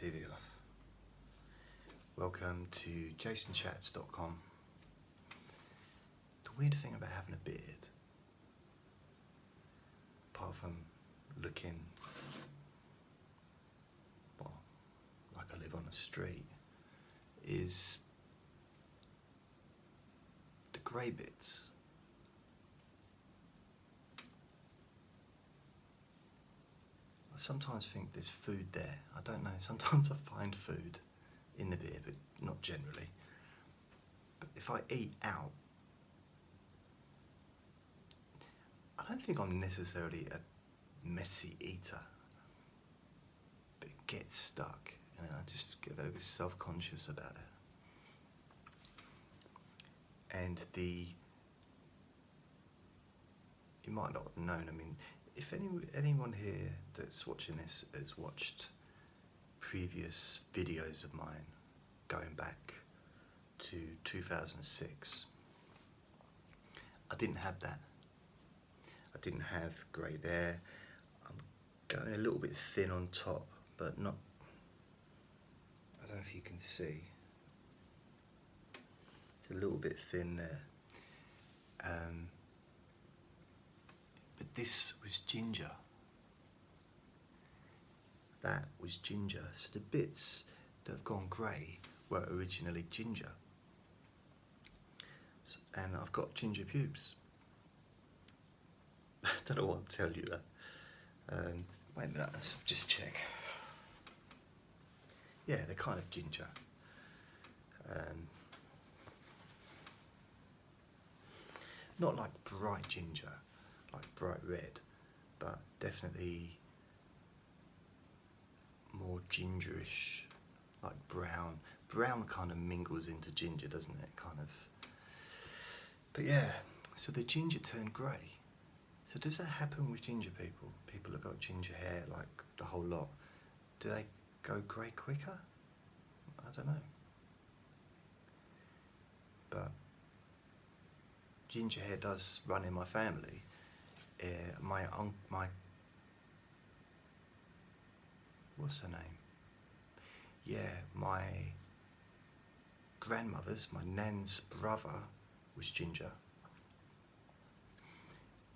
TV off. Welcome to JasonChats.com. The weird thing about having a beard, apart from looking, well, like I live on a street, is the grey bits. I sometimes think there's food there. I don't know. Sometimes I find food in the beard, but not generally. But if I eat out, I don't think I'm necessarily a messy eater, but it gets stuck, and I just get very self-conscious about it. And you might not have known, if anyone here that's watching this has watched previous videos of mine going back to 2006, I didn't have that. I didn't have grey there. I'm going a little bit thin on top, but not, I don't know if you can see. It's a little bit thin there. But this was ginger. That was ginger. So the bits that have gone grey were originally ginger. And I've got ginger pubes. I don't know what I'm telling you that. Wait a minute, let's just check. Yeah, they're kind of ginger. Not like bright ginger, like bright red, but definitely more gingerish, like brown. Brown kind of mingles into ginger, doesn't it? Kind of. But yeah, so the ginger turned grey. So does that happen with ginger people? People that got ginger hair, like the whole lot, do they go grey quicker? I don't know. But ginger hair does run in my family. My what's her name? Yeah, my grandmother's, my nan's brother was ginger.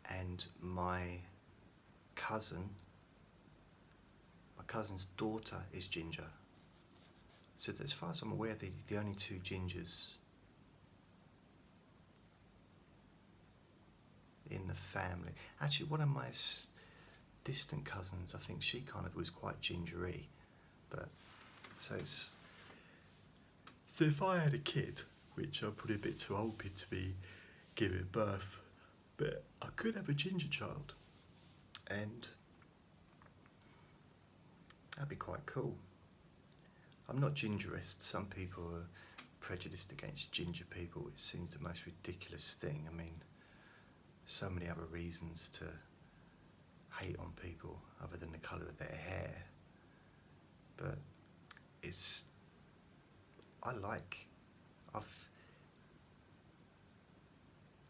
And my cousin's daughter is ginger. So as far as I'm aware, the only two gingers in the family. Actually, one of my distant cousins, I think she kind of was quite gingery. But so if I had a kid, which I'm probably a bit too old to be giving birth, but I could have a ginger child, and that'd be quite cool. I'm not gingerist. Some people are prejudiced against ginger people. It seems the most ridiculous thing. So many other reasons to hate on people other than the colour of their hair. But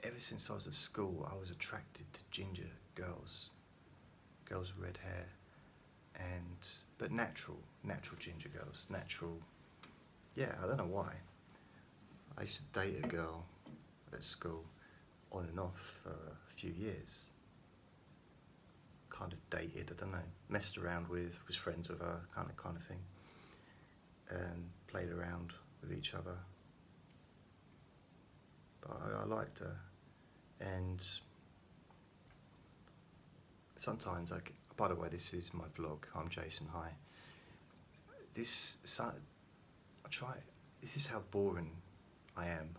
ever since I was at school, I was attracted to ginger girls with red hair, but natural ginger girls, yeah, I don't know why. I used to date a girl at school on and off for a few years. Kind of dated, I don't know, messed around with, was friends with her, kind of thing, and played around with each other. But I liked her, and sometimes by the way, this is my vlog. I'm Jason. Hi. This is how boring I am.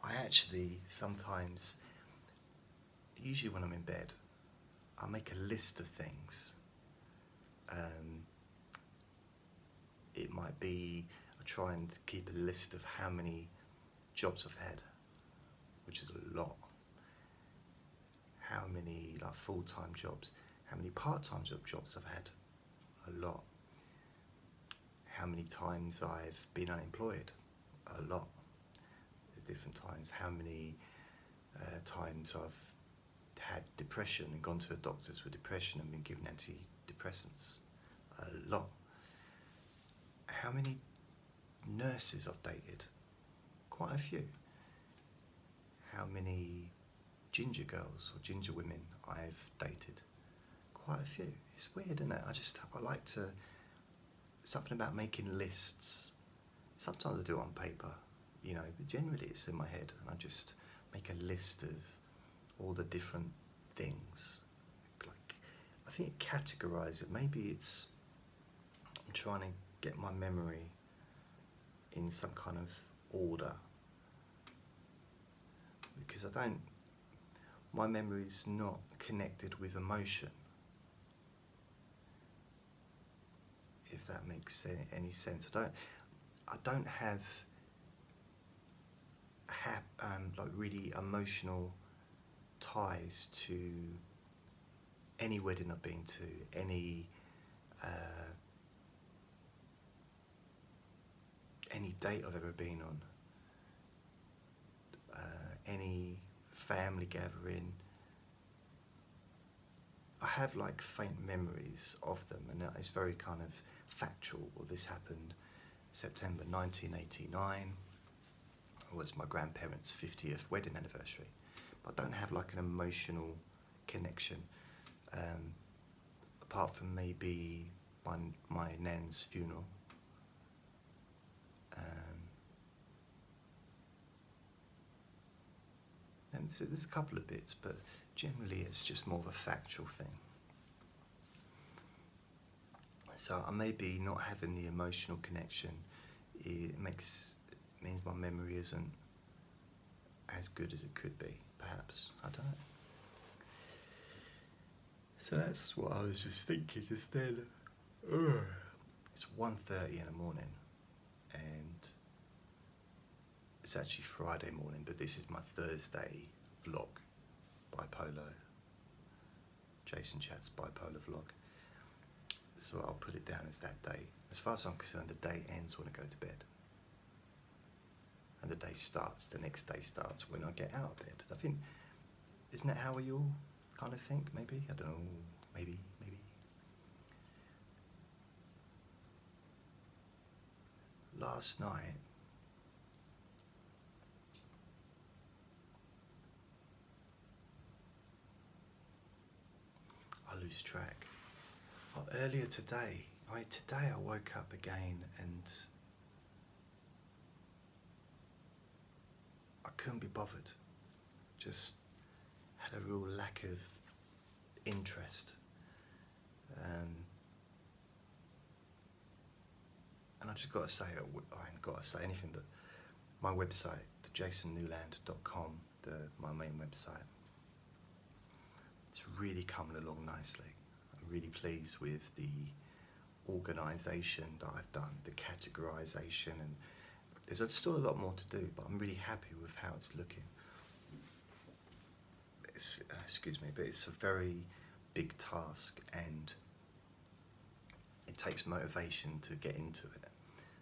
I actually sometimes, usually when I'm in bed, I make a list of things. It might be, I try and keep a list of how many jobs I've had, which is a lot. How many full-time jobs, how many part-time jobs I've had, a lot. How many times I've been unemployed, a lot. At different times. How many times I've had depression and gone to the doctors with depression and been given antidepressants, a lot. how many nurses I've dated. Quite a few. How many ginger girls or ginger women I've dated. Quite a few. It's weird, isn't it? I like to, something about making lists. Sometimes I do it on paper, you know, but generally it's in my head, and I just make a list of all the different things. Like, I think categorize it. Maybe it's, I'm trying to get my memory in some kind of order, because my memory is not connected with emotion, if that makes any sense. I don't have like really emotional ties to any wedding I've been to, any date I've ever been on, any family gathering. I have like faint memories of them, and it's very kind of factual. Well, this happened September 1989. It was my grandparents' 50th wedding anniversary. But I don't have like an emotional connection, apart from maybe my nan's funeral. And so there's a couple of bits, but generally it's just more of a factual thing. So I maybe not having the emotional connection, it means my memory isn't as good as it could be, perhaps. I don't know. So that's what I was just thinking just then. It's 1:30 in the morning, and it's actually Friday morning, but this is my Thursday vlog, bipolar, JasonChats BIPOLAR vlog. So I'll put it down as that day. As far as I'm concerned, the day ends when I go to bed. And the day starts, the next day starts when I get out of bed. I think, isn't that how we all kind of think, maybe? I don't know, maybe. Last night, I lose track. Earlier today, I woke up again and I couldn't be bothered. Just had a real lack of interest. And I just got to say, I ain't got to say anything, but my website, jasonnewland.com, my main website, it's really coming along nicely. I'm really pleased with the organisation that I've done, the categorisation, and there's still a lot more to do, but I'm really happy with how it's looking. Excuse me, but it's a very big task, and it takes motivation to get into it.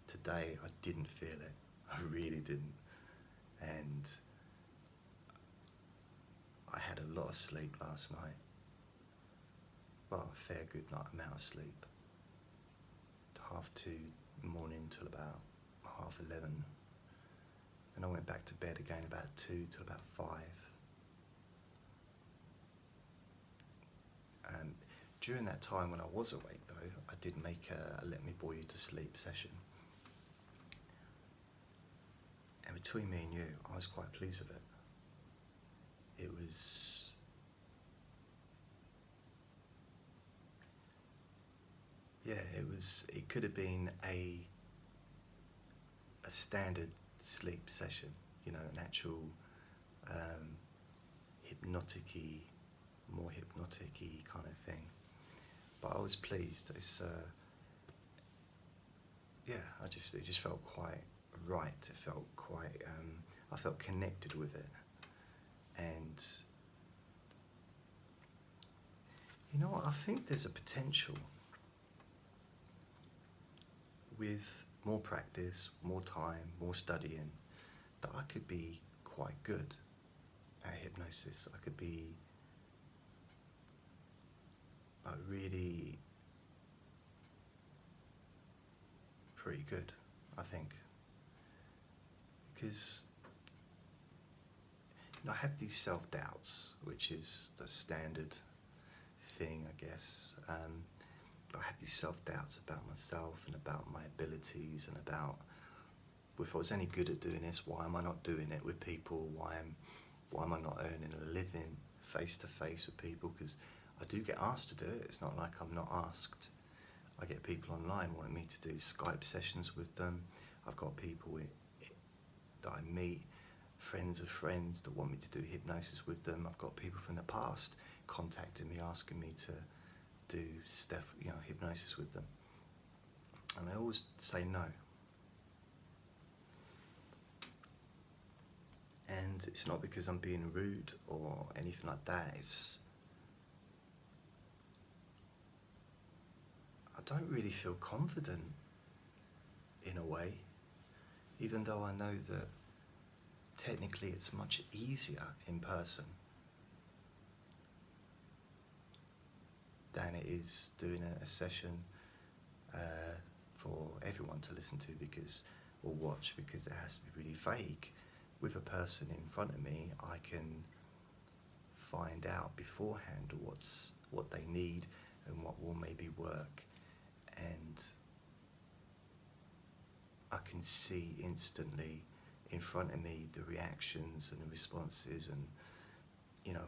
Today I didn't feel it, I really didn't, and I had a lot of sleep last night. Well, a fair good amount of sleep. 2:30 in the morning till about 11:30. Then I went back to bed again about 2 till about 5. During that time when I was awake though, I did make a Let Me Bore You to Sleep session. And between me and you, I was quite pleased with it. It was, it could have been a standard sleep session, you know, an actual more hypnotic-y kind of thing. But I was pleased. It's it just felt quite right. It felt quite, I felt connected with it. And you know what, I think there's a potential with more practice, more time, more studying, that I could be quite good at hypnosis. I could be really pretty good, I think. Because I have these self-doubts, which is the standard thing, I guess. I have these self-doubts about myself and about my abilities and about if I was any good at doing this, why am I not doing it with people? Why am I not earning a living face to face with people? Because I do get asked to do it. It's not like I'm not asked. I get people online wanting me to do Skype sessions with them. I've got people that I meet, friends of friends that want me to do hypnosis with them. I've got people from the past contacting me, asking me to do stuff, hypnosis with them. And I always say no. And it's not because I'm being rude or anything like that. I don't really feel confident in a way, even though I know that technically it's much easier in person than it is doing a session for everyone to listen to or watch, because it has to be really vague. With a person in front of me, I can find out beforehand what they need and what will maybe work, and I can see instantly in front of me the reactions and the responses and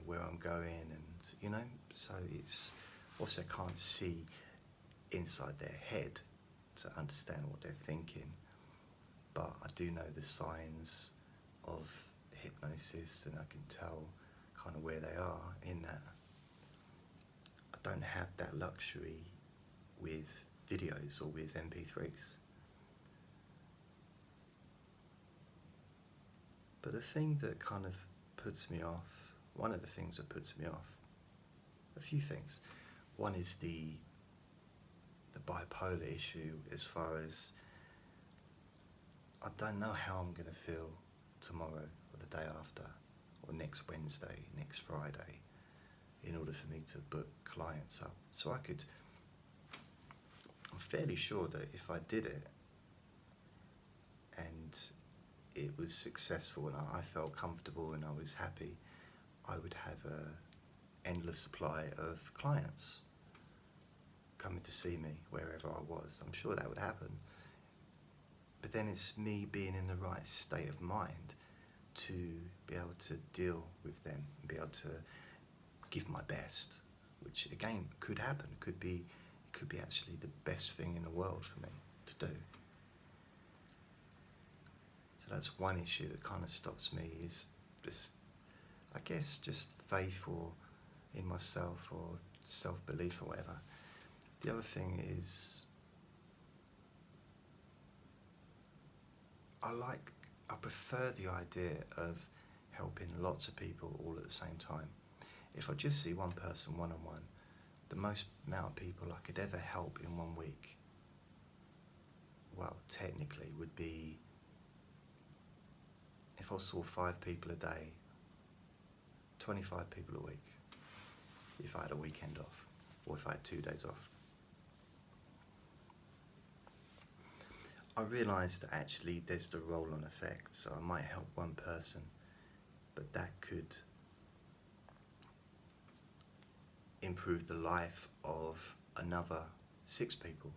where I'm going, and so it's obviously I can't see inside their head to understand what they're thinking, but I do know the signs of hypnosis, and I can tell kind of where they are in that. I don't have that luxury with videos or with MP3s. But the thing that kind of puts me off, one of the things that puts me off, a few things. One is the bipolar issue, as far as I don't know how I'm going to feel tomorrow or the day after or next Wednesday, next Friday, in order for me to book clients up. So I'm fairly sure that if I did it and it was successful and I felt comfortable and I was happy, I would have an endless supply of clients coming to see me wherever I was. I'm sure that would happen. But then it's me being in the right state of mind to be able to deal with them and be able to give my best, which again could happen. It could be actually the best thing in the world for me to do. So that's one issue that kind of stops me, is just, I guess, just faith in myself or self-belief or whatever. The other thing is I prefer the idea of helping lots of people all at the same time. If I just see one person one-on-one, the most amount of people I could ever help in 1 week, well, technically would be, if I saw 5 people a day, 25 people a week, if I had a weekend off, or if I had 2 days off. I realised that actually there's the roll-on effect, so I might help one person, but that could improve the life of another 6 people.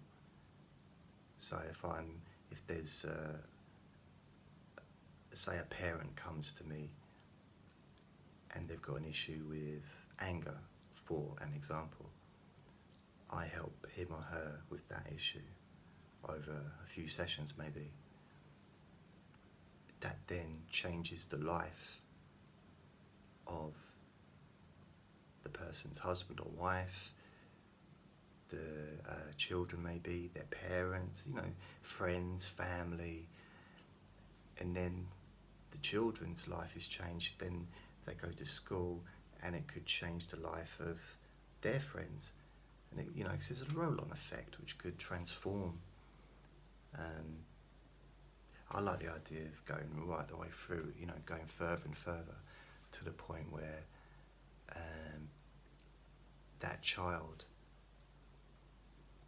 So if there's say a parent comes to me and they've got an issue with anger, for an example, I help him or her with that issue over a few sessions maybe. That then changes the life of the person's husband or wife, the children maybe, their parents, friends, family, and then the children's life is changed. Then they go to school and it could change the life of their friends. And cause there's a roll-on effect which could transform. I like the idea of going right the way through, going further and further to the point where that child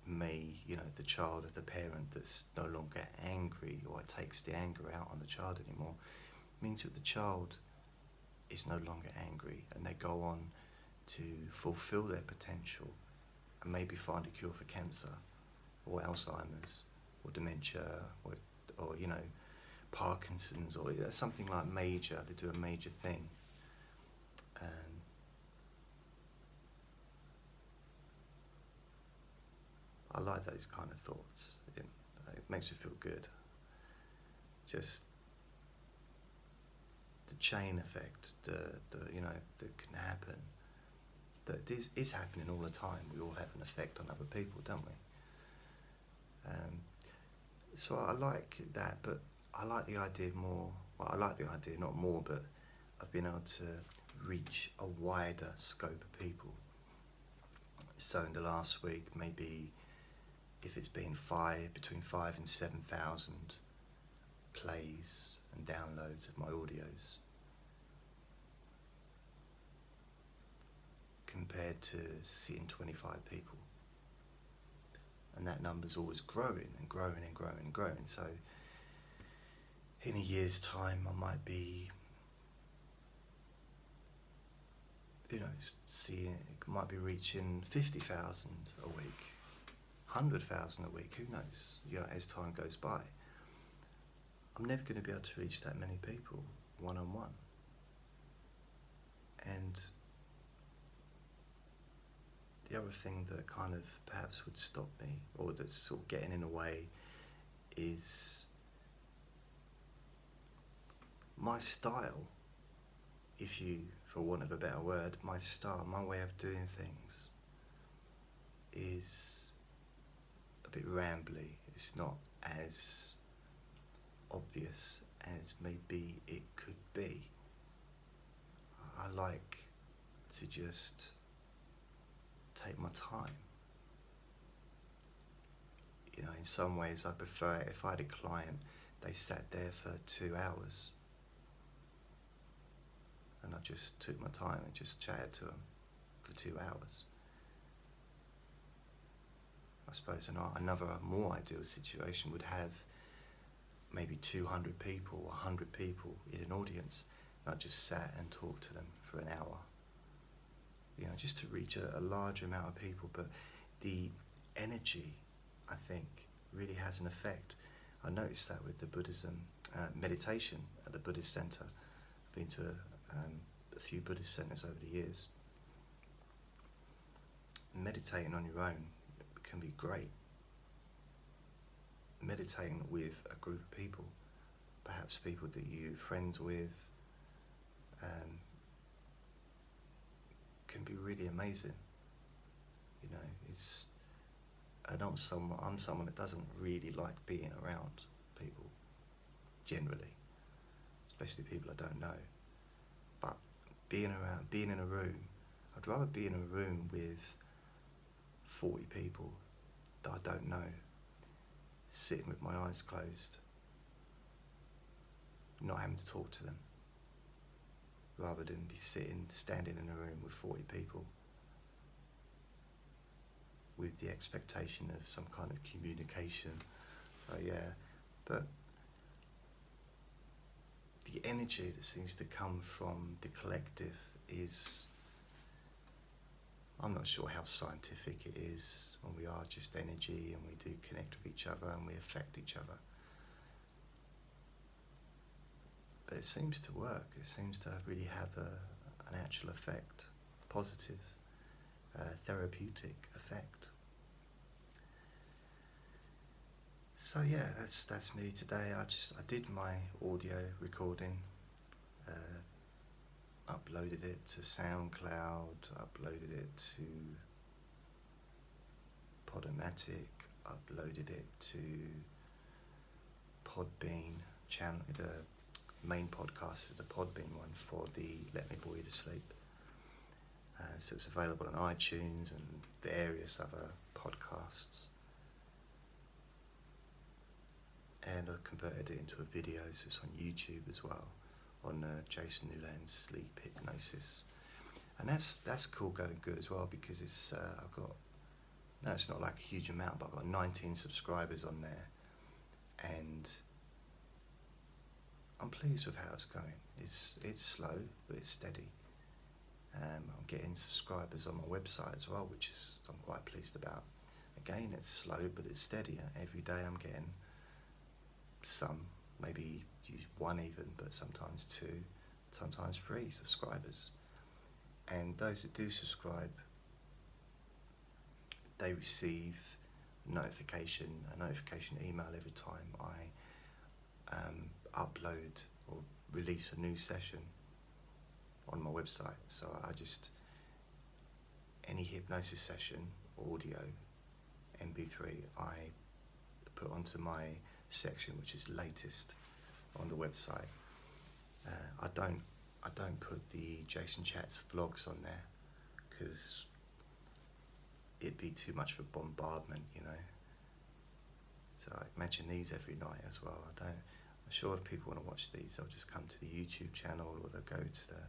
the child of the parent that's no longer angry or takes the anger out on the child anymore, means that the child is no longer angry and they go on to fulfill their potential and maybe find a cure for cancer or Alzheimer's or dementia or Parkinson's or something like major. They do a major thing. I like those kind of thoughts. It makes me feel good. Just the chain effect, that can happen. That this is happening all the time. We all have an effect on other people, don't we? So I like that, but I like the idea more. Well, I like the idea, not more, but I've been able to reach a wider scope of people. So in the last week, maybe if it's been between 5,000 and 7,000 plays and downloads of my audios, compared to seeing 25 people. And that number's always growing and growing and growing and growing. So in a year's time, I might be, might be reaching 50,000 a week, 100,000 a week, who knows, as time goes by. I'm never going to be able to reach that many people one-on-one. And the other thing that kind of perhaps would stop me, or that's sort of getting in the way, is my style, for want of a better word, my style, my way of doing things is a bit rambly. It's not as obvious as maybe it could be. I like to just take my time. In some ways I prefer if I had a client, they sat there for 2 hours and I just took my time and just chatted to them for 2 hours. I suppose another more ideal situation would have maybe 200 people, 100 people in an audience, and I just sat and talked to them for an hour. Just to reach a large amount of people, but the energy, I think, really has an effect. I noticed that with the Buddhism meditation at the Buddhist Center. I've been to a few Buddhist centers over the years. Meditating on your own can be great. Meditating with a group of people, perhaps people that you're friends with, can be really amazing. I'm someone that doesn't really like being around people, generally, especially people I don't know. But being in a room, I'd rather be in a room with 40 people that I don't know, sitting with my eyes closed, not having to talk to them, rather than be standing in a room with 40 people with the expectation of some kind of communication. So yeah, but the energy that seems to come from the collective is, I'm not sure how scientific it is, when we are just energy and we do connect with each other and we affect each other. But it seems to work. It seems to really have an actual effect, positive, therapeutic effect. So yeah, that's me today. I did my audio recording, uploaded it to SoundCloud, uploaded it to Podomatic, uploaded it to Podbean channel. The main podcast is the Podbean one for the Let Me Bore You to Sleep. So it's available on iTunes and various other podcasts. And I've converted it into a video, so it's on YouTube as well, on Jason Newland's Sleep Hypnosis. And that's cool, going good as well, because it's I've got No, it's not like a huge amount, but I've got 19 subscribers on there, and I'm pleased with how it's going. It's slow, but it's steady. I'm getting subscribers on my website as well, which is I'm quite pleased about. Again, it's slow, but it's steady. Every day I'm getting some, maybe one even, but sometimes two, sometimes three subscribers. And those that do subscribe, they receive a notification email every time I upload or release a new session on my website. So any hypnosis session, audio, MP3, I put onto my section, which is latest on the website. I don't put the JasonChats vlogs on there because it'd be too much of a bombardment, you know. So I mention these every night as well. I'm sure if people want to watch these, they'll just come to the YouTube channel, or they'll go to the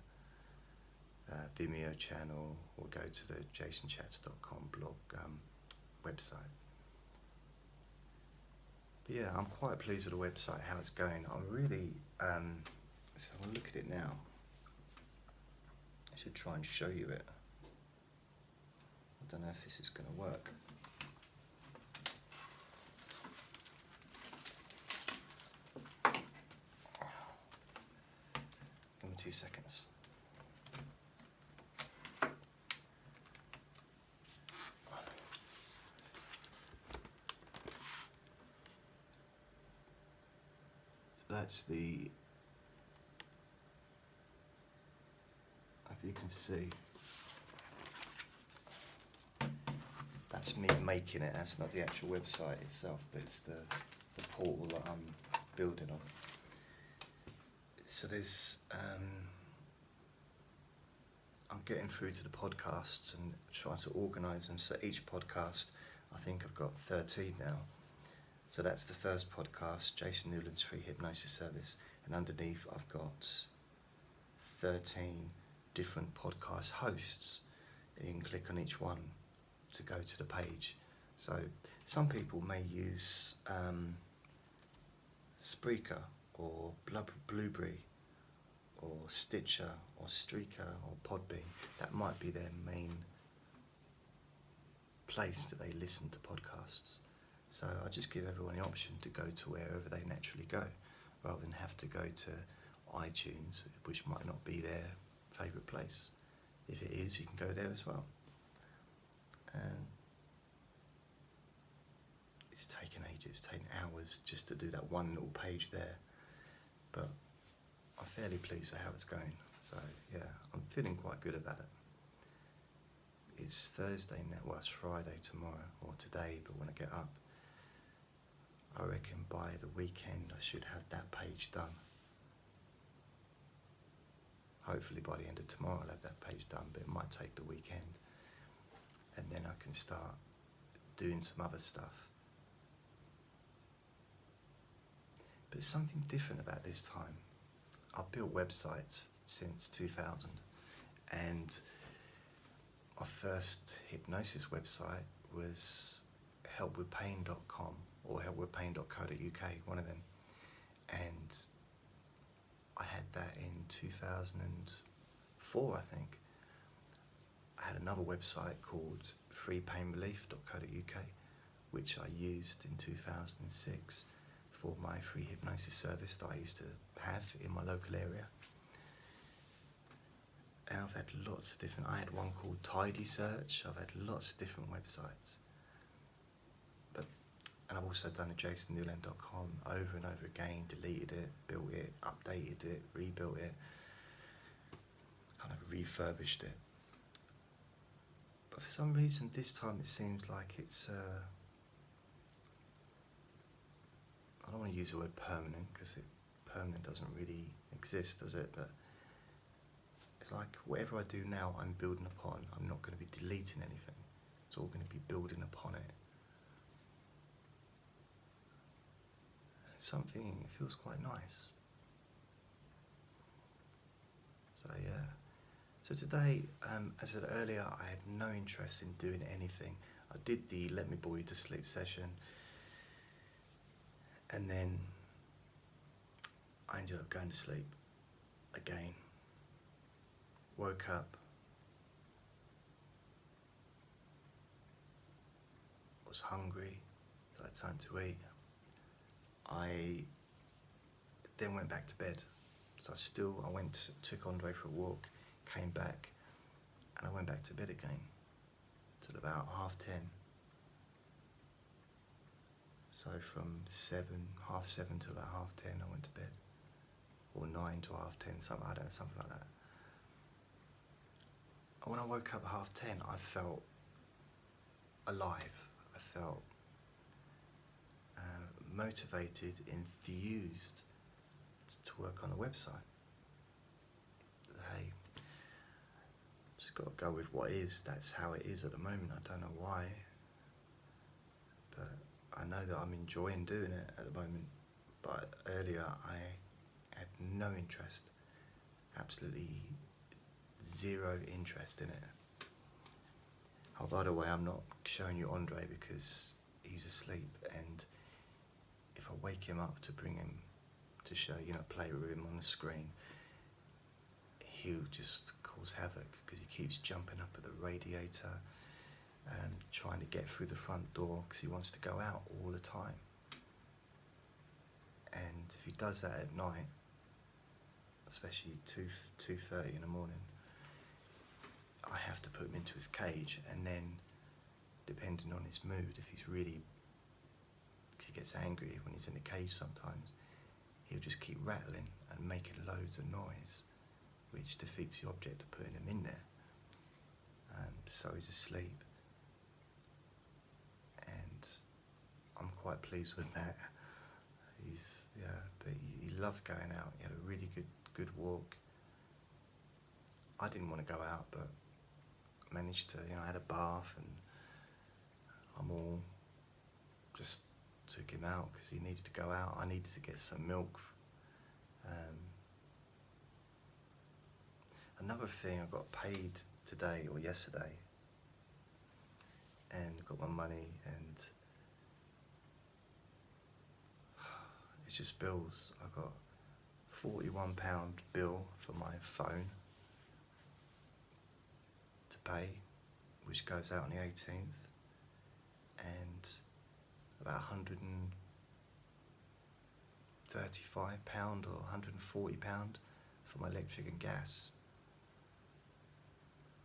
Vimeo channel, or go to the JasonChats.com blog website. But yeah, I'm quite pleased with the website, how it's going. I'm really, so I'll look at it now. I should try and show you it. I don't know if this is going to work. Give me 2 seconds. So that's the, if you can see, that's me making it. That's not the actual website itself, but it's the portal that I'm building on. So there's, I'm getting through to the podcasts and trying to organise them. So each podcast, I think I've got 13 now. So that's the first podcast, Jason Newland's Free Hypnosis Service, and underneath I've got 13 different podcast hosts. You can click on each one to go to the page. So some people may use Spreaker or Blueberry or Stitcher or Streaker or Podbean. That might be their main place that they listen to podcasts. So I just give everyone the option to go to wherever they naturally go, rather than have to go to iTunes, which might not be their favourite place. If it is, you can go there as well. And it's taken ages, it's taken hours just to do that one little page there. But I'm fairly pleased with how it's going. So yeah, I'm feeling quite good about it. It's Thursday now, well it's Friday tomorrow, or today, but when I get up, I reckon by the weekend I should have that page done. Hopefully by the end of tomorrow I'll have that page done, but it might take the weekend. And then I can start doing some other stuff. But there's something different about this time. I've built websites since 2000, and my first hypnosis website was helpwithpain.com or helpwithpain.co.uk, one of them. And I had that in 2004, I think. I had another website called freepainrelief.co.uk, which I used in 2006 for my free hypnosis service that I used to have in my local area. And I've had lots of different, I had one called Tidy Search. I've had lots of different websites. And I've also done a jasonnewland.com over and over again, deleted it, built it, updated it, rebuilt it, kind of refurbished it. But for some reason this time it seems like it's, I don't want to use the word permanent, because permanent doesn't really exist, does it? But it's like whatever I do now I'm building upon. I'm not going to be deleting anything. It's all going to be building upon it. Something, it feels quite nice. So yeah. So today, as I said earlier, I had no interest in doing anything. I did the Let Me Bore You to Sleep session, and then I ended up going to sleep again. Woke up, was hungry, so I had time to eat. I then went back to bed. So I took Andre for a walk, came back, and I went back to bed again till about 10:30. So from 7:30 till about 10:30 I went to bed, or 9 to 10:30, something like that. And when I woke up at 10:30, I felt alive. I felt motivated, enthused to work on the website. Hey, just got to go with what is. That's how it is at the moment. I don't know why, but I know that I'm enjoying doing it at the moment. But earlier I had no interest, absolutely zero interest in it. Oh, by the way, I'm not showing you Andre because he's asleep, and if I wake him up to bring him to show, play with him on the screen, he'll just cause havoc because he keeps jumping up at the radiator and trying to get through the front door because he wants to go out all the time. And if he does that at night, especially 2:30 in the morning, I have to put him into his cage, and then depending on his mood, if he's really, because he gets angry when he's in the cage sometimes, he'll just keep rattling and making loads of noise, which defeats the object of putting him in there. So he's asleep, and I'm quite pleased with that. But he loves going out. He had a really good walk. I didn't want to go out, but managed to, I had a bath, and I'm all just took him out because he needed to go out. I needed to get some milk. Another thing, I got paid today or yesterday, and got my money, and it's just bills. I got £41 bill for my phone to pay, which goes out on the 18th, and about £135 or £140 for my electric and gas,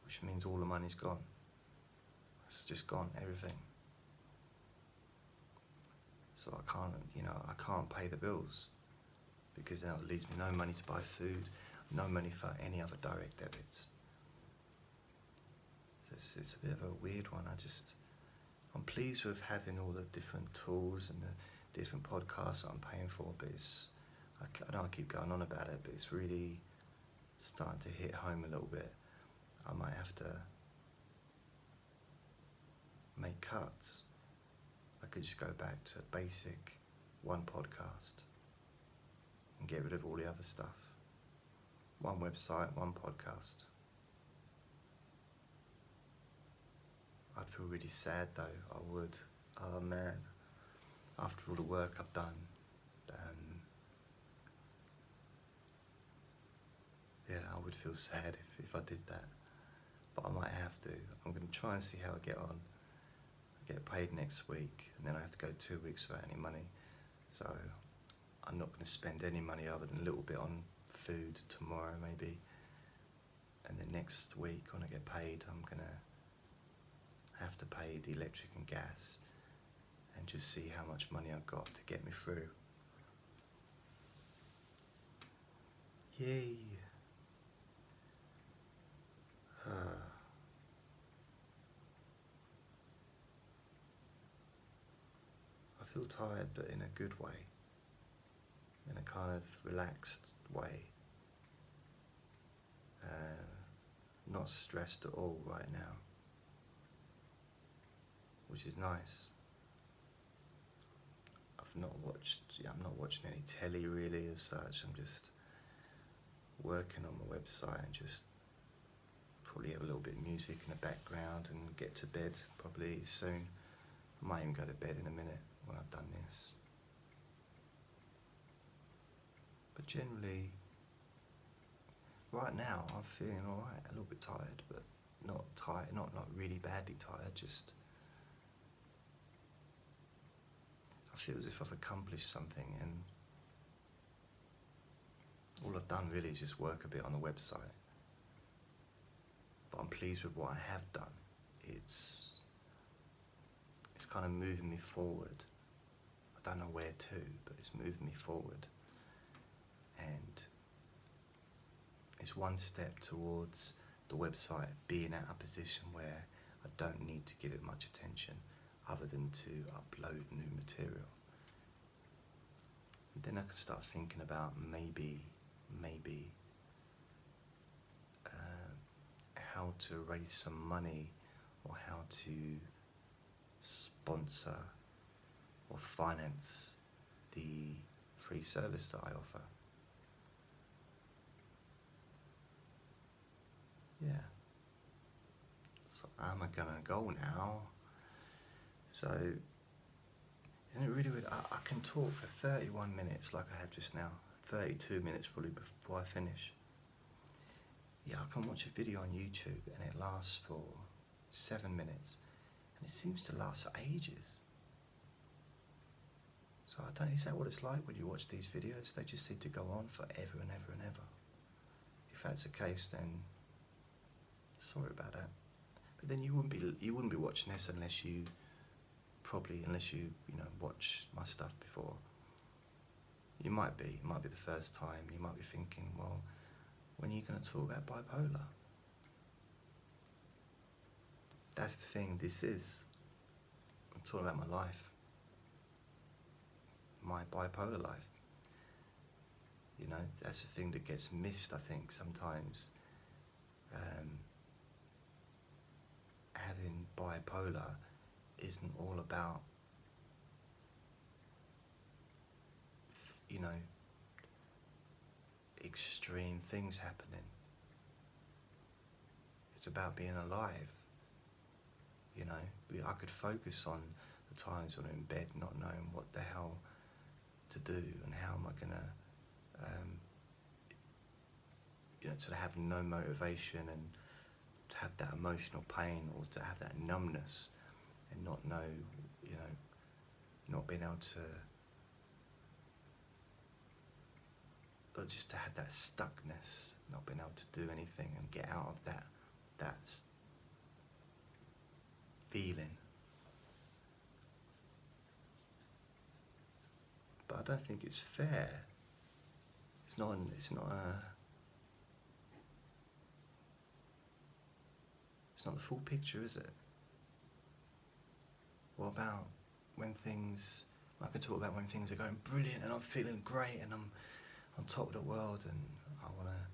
which means all the money's gone. It's just gone, everything. So I can't pay the bills because then it leaves me no money to buy food, no money for any other direct debits. It's a bit of a weird one. I'm pleased with having all the different tools and the different podcasts that I'm paying for, but I know I keep going on about it, but it's really starting to hit home a little bit. I might have to make cuts. I could just go back to basic one podcast and get rid of all the other stuff. One website, one podcast. I'd feel really sad though, I would. Oh man, after all the work I've done, I would feel sad if I did that. But I might have to. I'm going to try and see how I get on. I get paid next week, and then I have to go 2 weeks without any money. So I'm not going to spend any money other than a little bit on food tomorrow maybe. And then next week when I get paid, I'm going to have to pay the electric and gas and just see how much money I've got to get me through. Yay! I feel tired, but in a good way, in a kind of relaxed way, not stressed at all right now, which is nice. I'm not watching any telly really as such. I'm just working on my website and just probably have a little bit of music in the background and get to bed probably soon. I might even go to bed in a minute when I've done this. But generally, right now I'm feeling alright, a little bit tired, but not tired, not like really badly tired, just I feel as if I've accomplished something, and all I've done really is just work a bit on the website. But I'm pleased with what I have done. It's kind of moving me forward. I don't know where to, but it's moving me forward. And it's one step towards the website being at a position where I don't need to give it much attention other than to upload new material. And then I can start thinking about maybe how to raise some money, or how to sponsor or finance the free service that I offer. Yeah. So am I gonna go now? So isn't it really weird? I can talk for 31 minutes like I have just now. 32 minutes probably before I finish. Yeah, I can watch a video on YouTube and it lasts for 7 minutes, and it seems to last for ages. So I don't, is that what it's like when you watch these videos? They just seem to go on forever and ever and ever. If that's the case, then sorry about that. But then you wouldn't be watching this unless you watch my stuff before. It might be the first time. You might be thinking, well, when are you going to talk about bipolar? That's the thing, I'm talking about my life. My bipolar life. You know, that's the thing that gets missed, I think, sometimes. Having bipolar isn't all about, extreme things happening. It's about being alive. I could focus on the times when I'm in bed not knowing what the hell to do and how am I gonna to have no motivation and to have that emotional pain, or to have that numbness and not know, not being able to, or just to have that stuckness, not being able to do anything and get out of that feeling. But I don't think it's fair. It's not the full picture, is it? What about when things, I can talk about when things are going brilliant and I'm feeling great and I'm on top of the world and I want to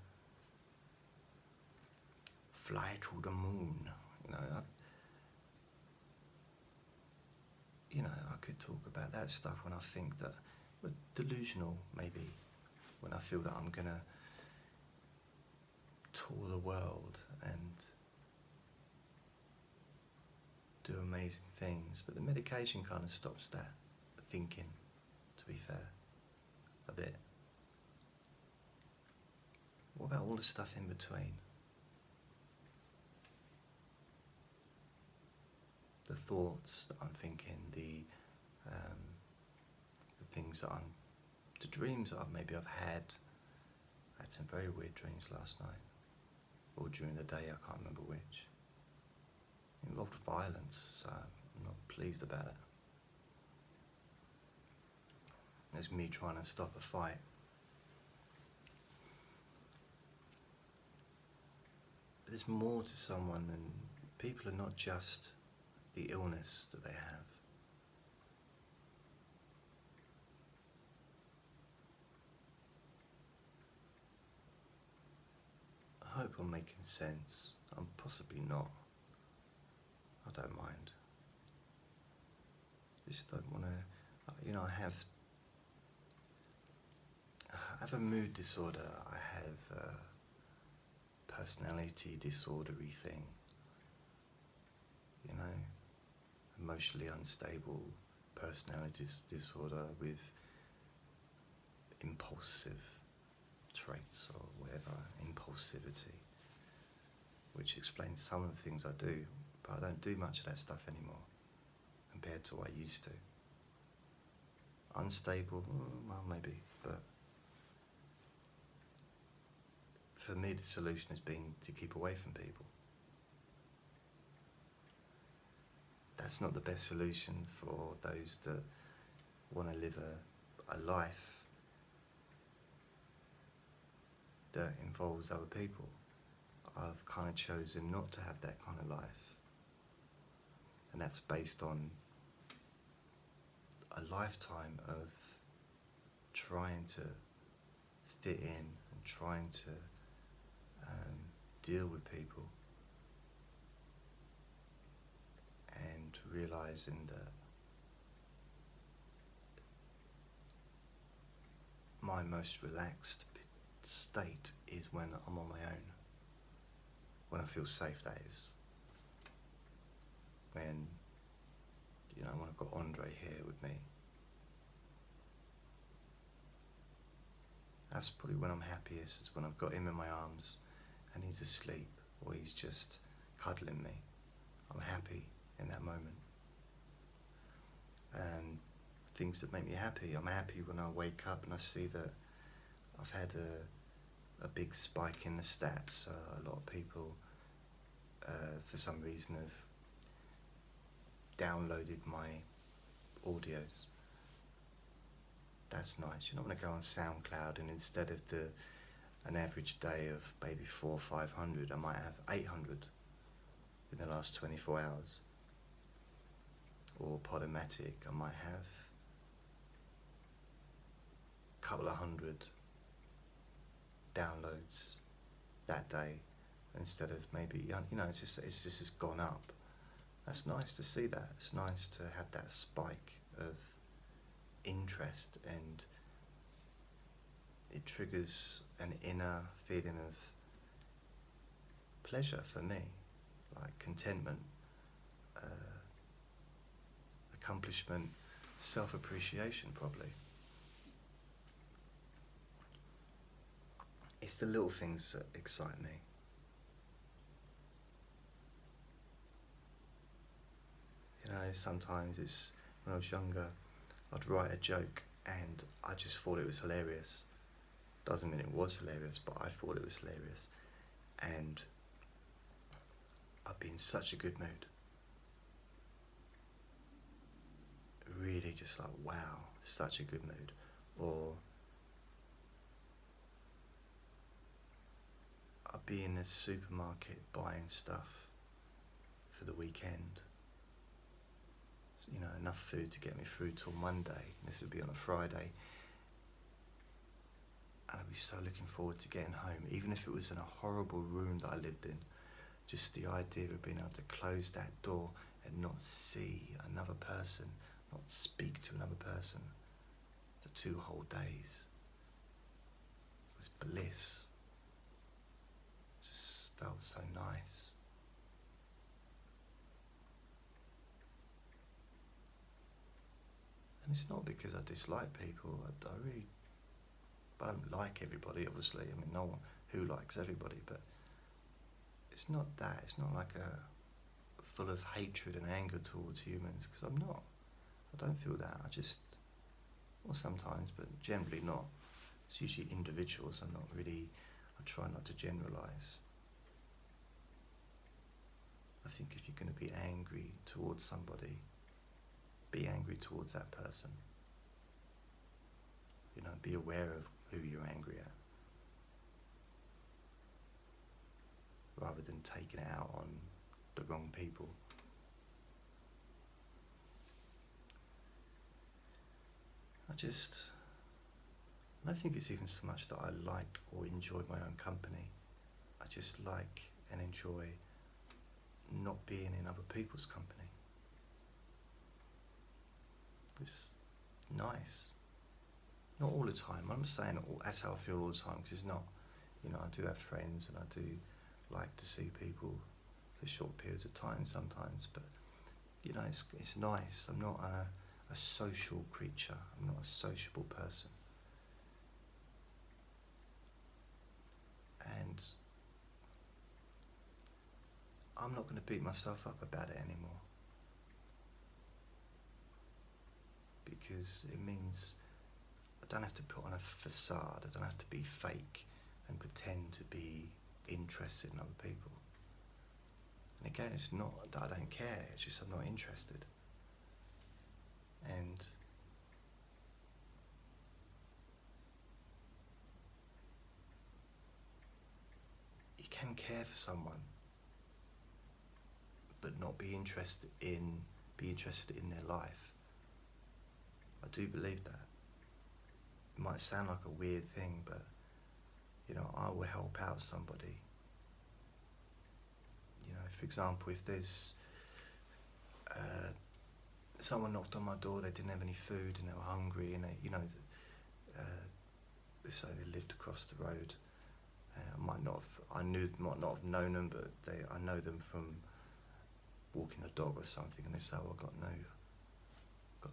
fly to the moon. I could talk about that stuff when I think that, but delusional maybe, when I feel that I'm gonna tour the world and do amazing things. But the medication kind of stops that thinking, to be fair, a bit. What about all the stuff in between? The thoughts that I'm thinking, the things that the dreams that maybe I've had. I had some very weird dreams last night, or during the day, I can't remember which. It involved violence, so I'm not pleased about it. There's me trying to stop a fight. But there's more to someone than, people are not just the illness that they have. I hope I'm making sense. I'm possibly not. I don't mind. Just don't want to, I have a mood disorder. I have personality disordery thing, you know, emotionally unstable personality disorder with impulsive traits or whatever, impulsivity, which explains some of the things I do, but I don't do much of that stuff anymore compared to what I used to. Unstable, well, maybe, but for me the solution has been to keep away from people. That's not the best solution for those that want to live a life that involves other people. I've kind of chosen not to have that kind of life, and that's based on a lifetime of trying to fit in and trying to deal with people, and realizing that my most relaxed state is when I'm on my own, when I feel safe, that is. When, you know, when I've got Andre here with me, that's probably when I'm happiest, is when I've got him in my arms and he's asleep or he's just cuddling me. I'm happy in that moment. And things that make me happy, I'm happy when I wake up and I see that I've had a big spike in the stats. A lot of people, for some reason, have downloaded my audios. That's nice. You don't want to go on SoundCloud and instead of an average day of maybe 400 or 500, I might have 800 in the last 24 hours. Or Podomatic, I might have a couple of hundred downloads that day instead of maybe, you know, it's just gone up. That's nice to see that. It's nice to have that spike of interest, and it triggers an inner feeling of pleasure for me, like contentment, accomplishment, self-appreciation probably. It's the little things that excite me. You know, sometimes it's, when I was younger, I'd write a joke and I just thought it was hilarious. Doesn't mean it was hilarious, but I thought it was hilarious. And I'd be in such a good mood. Really just like, wow, such a good mood. Or I'd be in a supermarket buying stuff for the weekend. You know, enough food to get me through till Monday. This would be on a Friday. And I'd be so looking forward to getting home, even if it was in a horrible room that I lived in. Just the idea of being able to close that door and not see another person, not speak to another person for 2 whole days. It was bliss. It just felt so nice. And it's not because I dislike people. I don't like everybody, obviously. I mean, no one who likes everybody, but it's not that. It's not like full of hatred and anger towards humans, because I'm not. I don't feel that. Well, sometimes, but generally not. It's usually individuals. I try not to generalize. I think if you're going to be angry towards somebody, be angry towards that person. You know, be aware of who you're angry at, rather than taking it out on the wrong people. I don't think it's even so much that I like or enjoy my own company. I just like and enjoy not being in other people's company. It's nice. Not all the time. I'm not saying that's how I feel all the time, because it's not. You know, I do have friends and I do like to see people for short periods of time sometimes, but you know, it's nice. I'm not a social creature. I'm not a sociable person. And I'm not going to beat myself up about it anymore, because it means I don't have to put on a facade. I don't have to be fake and pretend to be interested in other people. And again, it's not that I don't care, it's just I'm not interested. And you can care for someone but not be interested in their life. I do believe that. It might sound like a weird thing, but you know, I will help out somebody. You know, for example, if there's someone knocked on my door, they didn't have any food and they were hungry, and they, you know, say they lived across the road. Might not have known them, but I know them from walking the dog or something, and they say, "Oh, I've got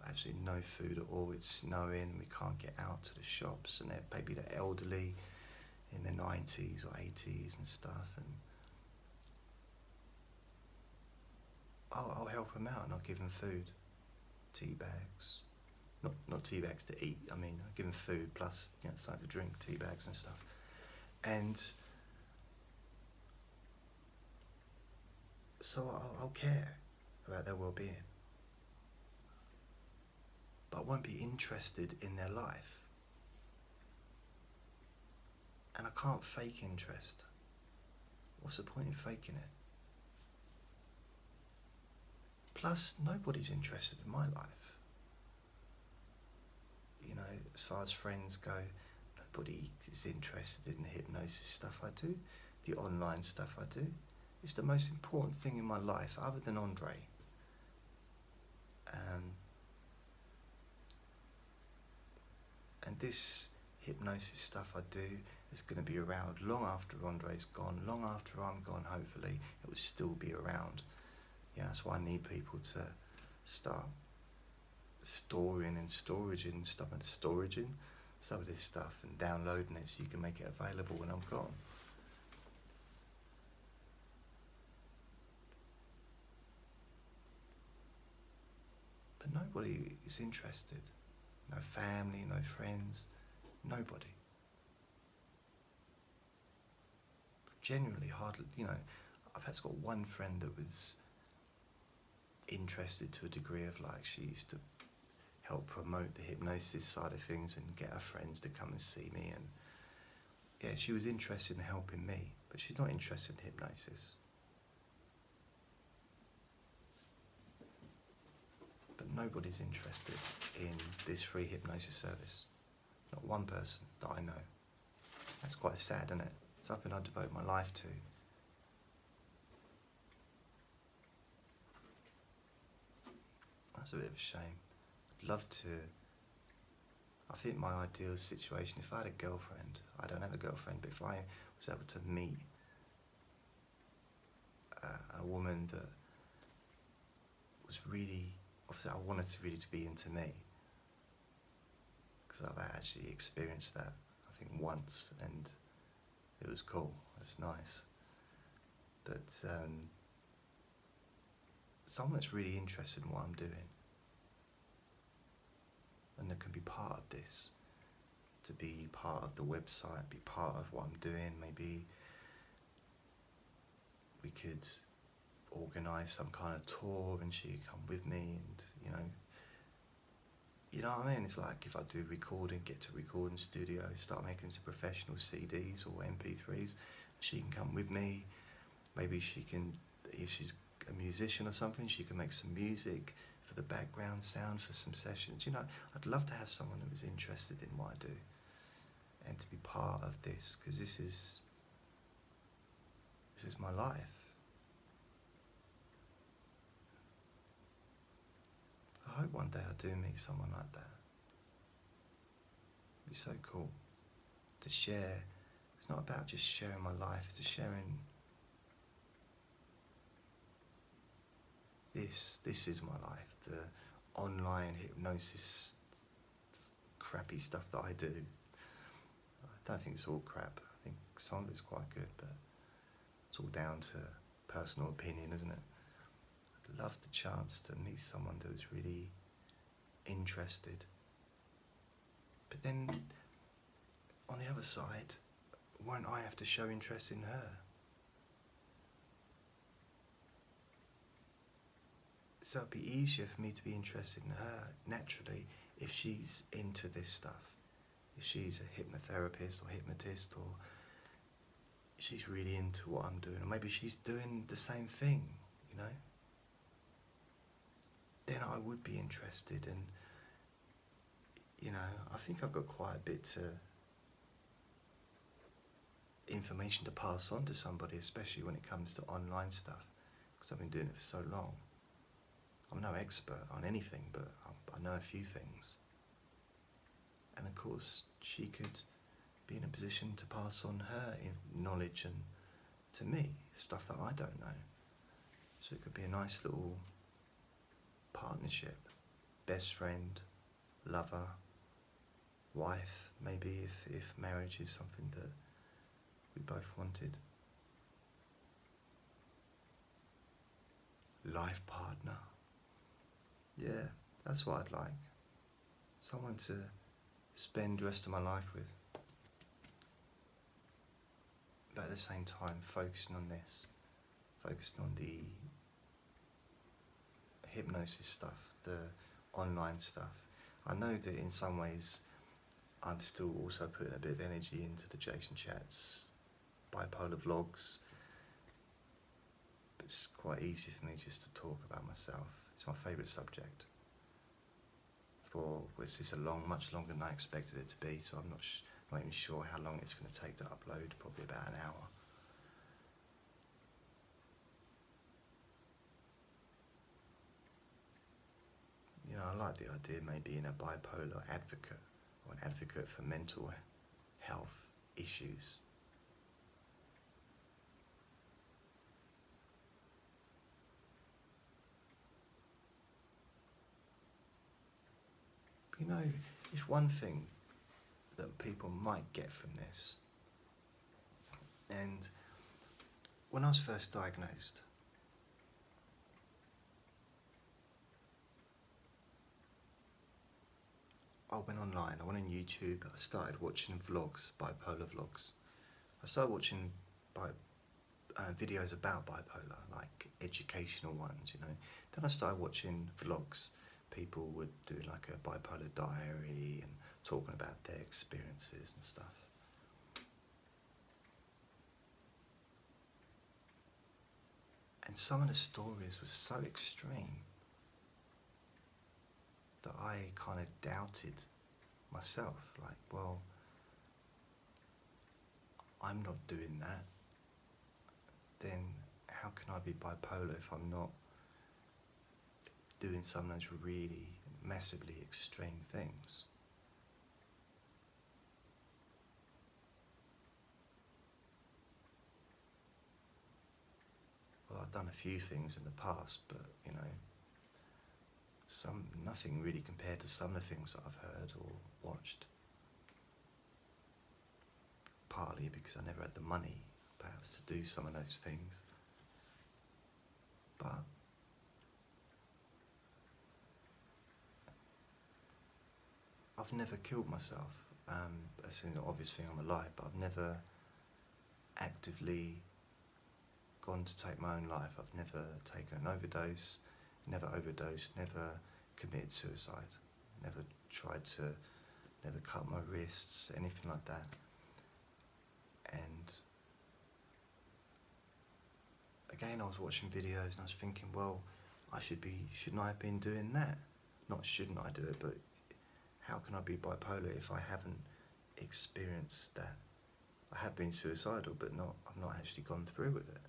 absolutely no food at all. It's snowing, and we can't get out to the shops." And maybe they're elderly, in their 90s or 80s and stuff, and I'll help them out and I'll give them food, tea bags, not tea bags to eat. I mean, I'll give them food plus, you know, something to drink, tea bags and stuff, and so I'll care about their well-being, but I won't be interested in their life. And I can't fake interest. What's the point in faking it? Plus, nobody's interested in my life. You know, as far as friends go, nobody is interested in the hypnosis stuff I do, the online stuff I do. It's the most important thing in my life, other than Andre. And this hypnosis stuff I do is going to be around long after Andre's gone, long after I'm gone. Hopefully it will still be around. Yeah, that's why I need people to start storing and storaging some of this stuff and downloading it so you can make it available when I'm gone. But nobody is interested. No family, no friends, nobody. Genuinely hardly, you know, I've just got one friend that was interested to a degree of, like, she used to help promote the hypnosis side of things and get her friends to come and see me, and yeah, she was interested in helping me, but she's not interested in hypnosis. But nobody's interested in this free hypnosis service. Not one person that I know. That's quite sad, isn't it? Something I devote my life to. That's a bit of a shame. I'd love to. I think my ideal situation, if I had a girlfriend, I don't have a girlfriend, but if I was able to meet a woman that was really, obviously I wanted to really to be into me, because I've actually experienced that, I think, once, and it was cool, it's nice. But someone that's really interested in what I'm doing, and that can be part of this, to be part of the website, be part of what I'm doing. Maybe we could organise some kind of tour and she could come with me, and you know what I mean? It's like if I do recording, get to recording studio, start making some professional CDs or MP3s, she can come with me. Maybe she can, if she's a musician or something, she can make some music for the background sound for some sessions. You know, I'd love to have someone who is interested in what I do and to be part of this, because this is my life. I hope one day I do meet someone like that. It'd be so cool to share. It's not about just sharing my life, it's sharing this is my life. The online hypnosis crappy stuff that I do, I don't think it's all crap. I think some of it's quite good, but it's all down to personal opinion, isn't it? I'd love the chance to meet someone that was really interested. But then, on the other side, won't I have to show interest in her? So it'd be easier for me to be interested in her naturally if she's into this stuff. If she's a hypnotherapist or hypnotist, or she's really into what I'm doing, or maybe she's doing the same thing, you know? Then I would be interested, and you know, I think I've got quite a bit information to pass on to somebody, especially when it comes to online stuff, because I've been doing it for so long. I'm no expert on anything, but I know a few things. And of course, she could be in a position to pass on her knowledge and to me, stuff that I don't know. So it could be a nice little partnership, best friend, lover, wife, maybe if marriage is something that we both wanted. Life partner. Yeah, that's what I'd like. Someone to spend the rest of my life with. But at the same time, focusing on this, focusing on the hypnosis stuff, the online stuff. I know that in some ways I'm still also putting a bit of energy into the JasonChats bipolar vlogs. But it's quite easy for me just to talk about myself. It's my favourite subject. It's just much longer than I expected it to be, so I'm not even sure how long it's going to take to upload, probably about an hour. You know, I like the idea maybe being a bipolar advocate, or an advocate for mental health issues. You know, it's one thing that people might get from this. And when I was first diagnosed, I went online, I went on YouTube, I started watching vlogs, bipolar vlogs. I started watching videos about bipolar, like educational ones, you know. Then I started watching vlogs. People would do like a bipolar diary and talking about their experiences and stuff. And some of the stories were so extreme that I kind of doubted myself. Like, well, I'm not doing that. Then how can I be bipolar if I'm not doing some of those really massively extreme things? Well, I've done a few things in the past, but you know, nothing really compared to some of the things that I've heard or watched. Partly because I never had the money, perhaps, to do some of those things. But I've never killed myself. That's an obvious thing, I'm alive, but I've never actively gone to take my own life. I've never taken an overdose, never committed suicide, never cut my wrists, anything like that. And again, I was watching videos and I was thinking, well, shouldn't I have been doing that? Not shouldn't I do it, but how can I be bipolar if I haven't experienced that? I have been suicidal, but I've not actually gone through with it.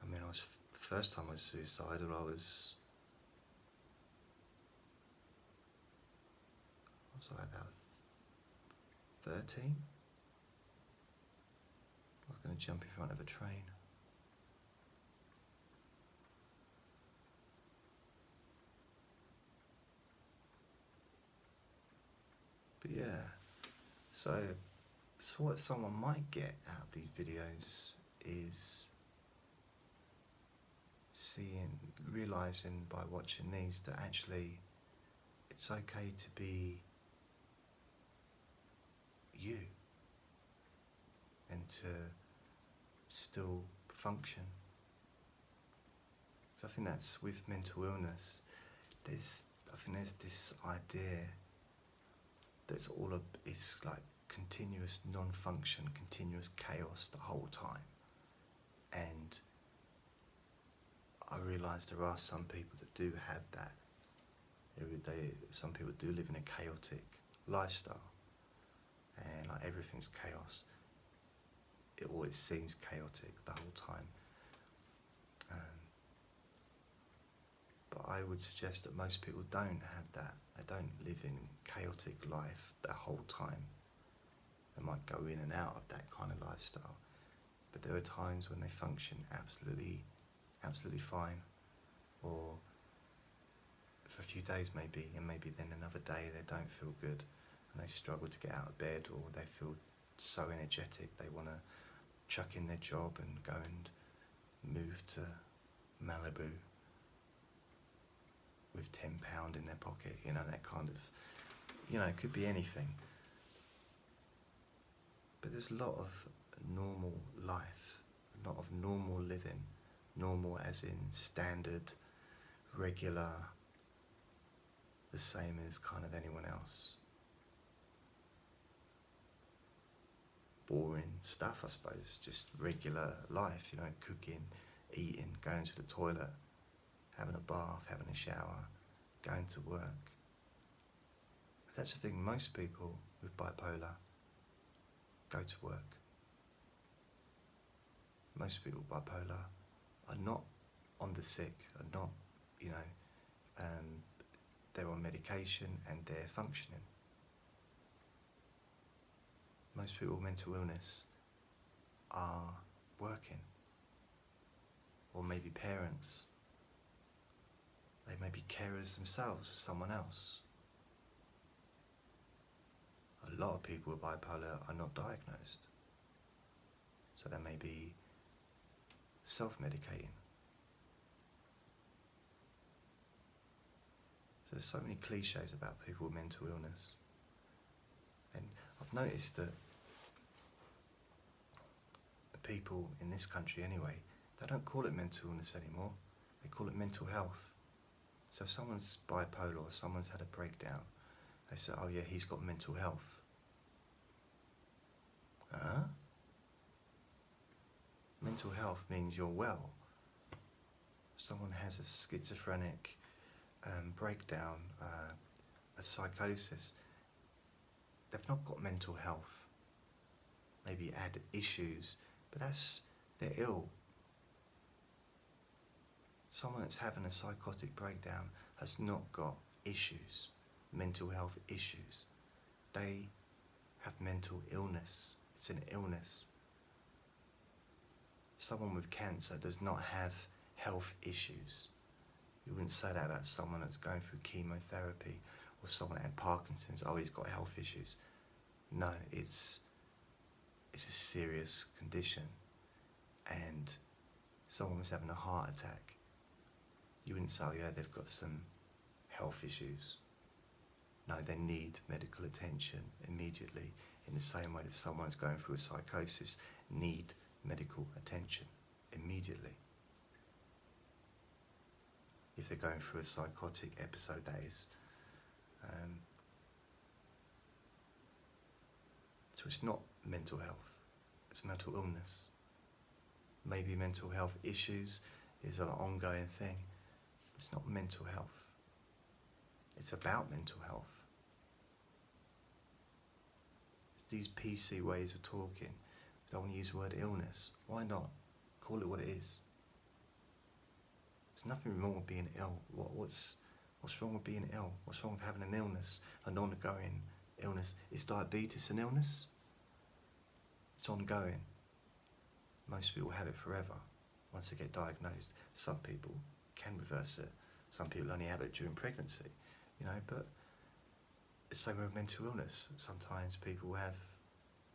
I mean, the first time I was suicidal, I was about 13. I was going to jump in front of a train. So what someone might get out of these videos is realizing by watching these that actually it's okay to be you and to still function. So I think that's with mental illness. I think there's this idea that's it's like continuous non-function, continuous chaos the whole time. And I realise there are some people that do have that. Some people do live in a chaotic lifestyle, and like everything's chaos. It always seems chaotic the whole time. But I would suggest that most people don't have that. They don't live in chaotic life the whole time. They might go in and out of that kind of lifestyle, but there are times when they function absolutely fine, or for a few days maybe, and maybe then another day they don't feel good and they struggle to get out of bed, or they feel so energetic they want to chuck in their job and go and move to Malibu with £10 in their pocket, that kind of, it could be anything. But there's a lot of normal life, a lot of normal living, normal as in standard, regular, the same as kind of anyone else. Boring stuff, I suppose, just regular life, cooking, eating, going to the toilet, having a bath, having a shower, going to work. That's the thing, most people with bipolar go to work. Most people with bipolar are not on the sick, are not, they're on medication and they're functioning. Most people with mental illness are working, or maybe parents. They may be carers themselves for someone else. A lot of people with bipolar are not diagnosed, so they may be self-medicating. So there's so many cliches about people with mental illness, and I've noticed that the people in this country anyway, they don't call it mental illness anymore, they call it mental health. So if someone's bipolar or someone's had a breakdown, they say, oh yeah, he's got mental health. Mental health means you're well. Someone has a schizophrenic breakdown, a psychosis. They've not got mental health. Maybe add issues, but they're ill. Someone that's having a psychotic breakdown has not got issues, mental health issues. They have mental illness. It's an illness. Someone with cancer does not have health issues. You wouldn't say that about someone that's going through chemotherapy, or someone that had Parkinson's, oh, he's got health issues. No, it's a serious condition. And someone was having a heart attack, you wouldn't say, oh yeah, they've got some health issues. No, they need medical attention immediately, in the same way that someone who's going through a psychosis need medical attention immediately. If they're going through a psychotic episode, that is. So it's not mental health, it's mental illness. Maybe mental health issues is an ongoing thing. It's not mental health. It's about mental health. It's these PC ways of talking. We don't want to use the word illness. Why not? Call it what it is. There's nothing wrong with being ill. What's wrong with being ill? What's wrong with having an illness, an ongoing illness? Is diabetes an illness? It's ongoing. Most people have it forever once they get diagnosed. Some people can reverse it. Some people only have it during pregnancy, but It's the same with mental illness. Sometimes people have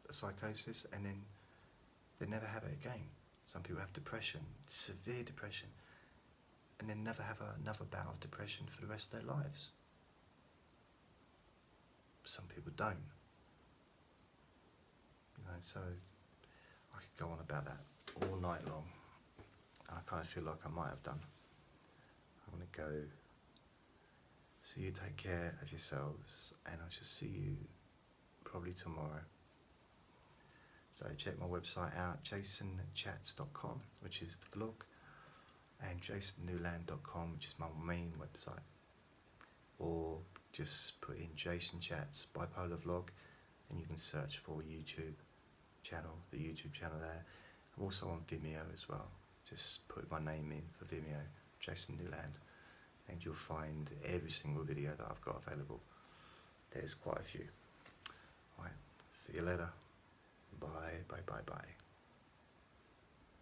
a psychosis and then they never have it again. Some people have depression, severe depression, and then never have another bout of depression for the rest of their lives. Some people don't. You know, so I could go on about that all night long, and I kind of feel like I might have done. I'm going to go. So you take care of yourselves, and I shall see you probably tomorrow. So check my website out, JasonChats.com, which is the vlog, and JasonNewland.com, which is my main website. Or just put in JasonChats Bipolar Vlog, and you can search for YouTube channel, the YouTube channel there. I'm also on Vimeo as well. Just put my name in for Vimeo, Jason Newland, and you'll find every single video that I've got available. There's quite a few. Right, see you later. Bye, bye, bye, bye.